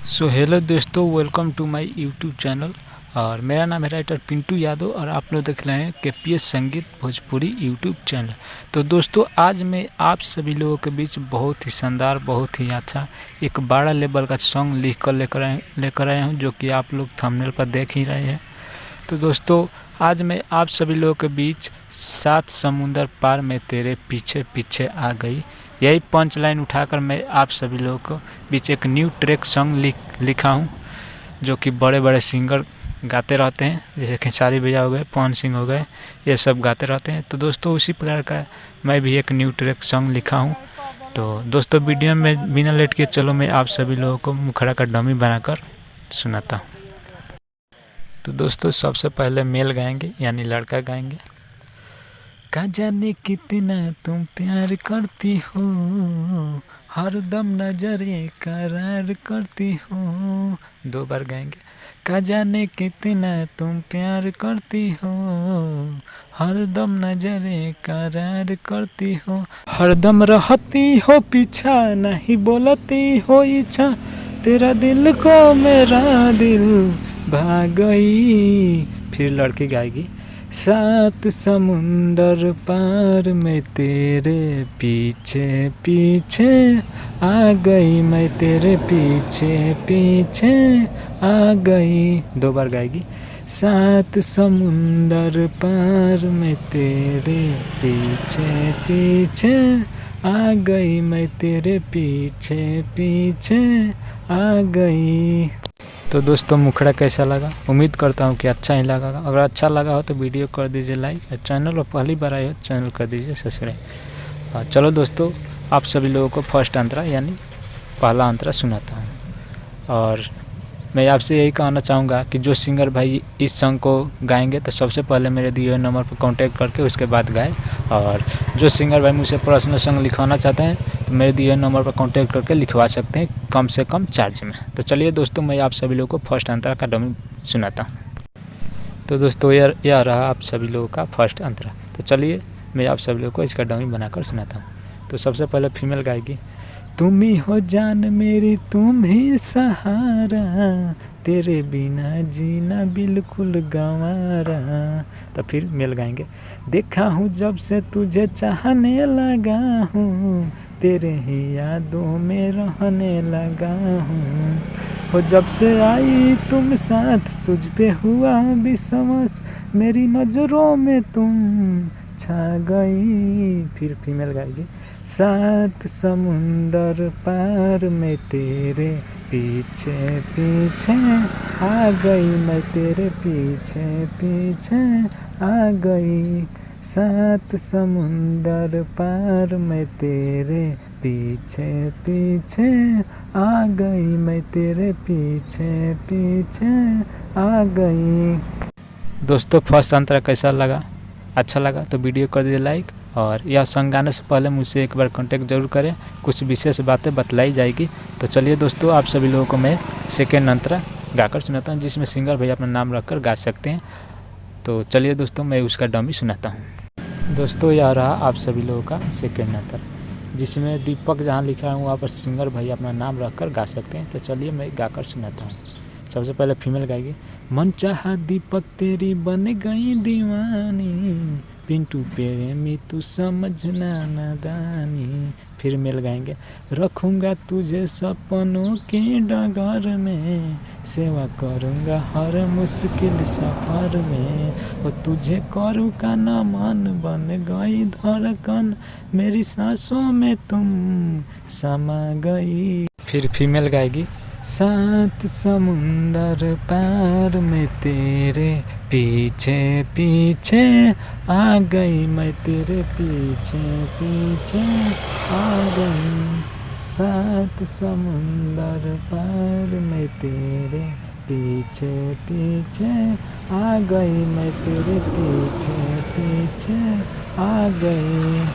सो hello दोस्तों, welcome to my YouTube channel. और मेरा नाम है राइटर पिंटू यादव और आप लोग देख रहे हैं केपीएस संगीत भोजपुरी यूट्यूब चैनल। तो दोस्तों, आज मैं आप सभी लोगों के बीच बहुत ही शानदार, बहुत ही अच्छा एक बड़ा लेवल का सॉन्ग लिख कर लेकर आया हूँ, जो कि आप लोग थंबनेल पर देख ही रहे हैं। तो दोस्तों, आज मैं आप सभी लोगों के बीच सात समुंदर पार में तेरे पीछे पीछे आ गई, यही पंच लाइन उठाकर मैं आप सभी लोगों को बीच एक न्यू ट्रैक सॉन्ग लिखा हूँ, जो कि बड़े बड़े सिंगर गाते रहते हैं, जैसे खेसारी भैया हो गए, पवन सिंह हो गए, ये सब गाते रहते हैं। तो दोस्तों, उसी प्रकार का मैं भी एक न्यू ट्रैक सॉन्ग लिखा हूँ। तो दोस्तों, वीडियो में बिना लेट के चलो मैं आप सभी लोगों को मुखड़ा का डमी बनाकर सुनाता हूँ। तो दोस्तों, सबसे पहले मेल गाएंगे, यानी लड़का गाएंगे। का जाने कितना तुम प्यार करती हो, हरदम नजरे करार करती हो। दो बार गाएंगे। का जाने कितना तुम प्यार करती हो, हरदम नजरे करार करती हो। हरदम रहती हो पीछा, नहीं बोलती हो इच्छा, तेरा दिल को मेरा दिल भाग गई। फिर लड़की गाएगी। सात समुंदर पार में तेरे पीछे पीछे आ गई, मैं तेरे पीछे पीछे आ गई। दो बार गाएगी। सात समुंदर पार में तेरे पीछे पीछे आ गई, मैं तेरे पीछे पीछे आ गई। तो दोस्तों, मुखड़ा कैसा लगा? उम्मीद करता हूँ कि अच्छा ही लगा। अगर अच्छा लगा हो तो वीडियो कर दीजिए लाइक, और चैनल पर पहली बार आए हो चैनल कर दीजिए सब्सक्राइब। चलो दोस्तों, आप सभी लोगों को फर्स्ट अंतरा यानी पहला अंतरा सुनाता हूँ। और मैं आपसे यही कहना चाहूँगा कि जो सिंगर भाई इस सॉन्ग को गाएंगे तो सबसे पहले मेरे दिए हुए नंबर पर कांटेक्ट करके उसके बाद गाएं। और जो सिंगर भाई मुझसे पर्सनल सॉन्ग लिखवाना चाहते हैं तो मेरे दिए हुए नंबर पर कांटेक्ट करके लिखवा सकते हैं, कम से कम चार्ज में। तो चलिए दोस्तों, मैं आप सभी लोगों को फर्स्ट अंतरा का डमी सुनाता हूँ। तो दोस्तों, यह रहा आप सभी लोगों का फर्स्ट अंतरा। तो चलिए मैं आप सभी लोगों को इसका डमी बनाकर सुनाता हूँ। तो सबसे पहले फीमेल गाएगी। तुम ही हो जान मेरी, तुम ही सहारा, तेरे बिना जीना बिल्कुल गंवारा। तो फिर मेल गाएंगे। देखा हूँ जब से तुझे चाहने लगा हूँ, तेरे ही यादों में रहने लगा हूँ। वो जब से आई तुम साथ, तुझ पे हुआ विश्वास, मेरी नज़रों में तुम छा गई। फिर फीमेल गाएगी। सात समुंदर पार में तेरे पीछे पीछे आ गई, मैं तेरे पीछे पीछे आ गई। सात समुंदर पार में तेरे पीछे पीछे आ गई, मैं तेरे पीछे पीछे आ गई। दोस्तों, फर्स्ट अंतरा कैसा लगा? अच्छा लगा तो वीडियो कर दीजिए लाइक, और यह सॉन्ग गाने से पहले मुझसे एक बार कांटेक्ट जरूर करें, कुछ विशेष बातें बतलाई जाएगी। तो चलिए दोस्तों, आप सभी लोगों को मैं सेकेंड अंतरा गाकर सुनाता हूँ, जिसमें सिंगर भैया अपना नाम रखकर गा सकते हैं। तो चलिए दोस्तों, मैं उसका डमी सुनाता हूँ। दोस्तों, यह रहा आप सभी लोगों का सेकेंड अंतरा, जिसमें दीपक जहाँ लिखा है वहाँ पर सिंगर भैया अपना नाम रखकर गा सकते हैं। तो चलिए मैं गाकर सुनाता हूँ। सबसे पहले फीमेल गाएगी। मन चाहा दीपक तेरी बन गई दीवानी, पिंटू प्रेमी तू समझना नादानी। फिर मेल गाएंगे। रखूँगा तुझे सपनों के डगर में, सेवा करूँगा हर मुश्किल सफ़र में। वो तुझे करूँ का नमन, बन गई धड़कन, मेरी सांसों में तुम समा गई। फिर फीमेल गाएगी। सात समुंदर पार में तेरे पीछे पीछे आ गई, मैं तेरे पीछे पीछे आ गई। सात समुंदर पार में तेरे पीछे पीछे आ गई, मैं तेरे पीछे पीछे आ गई।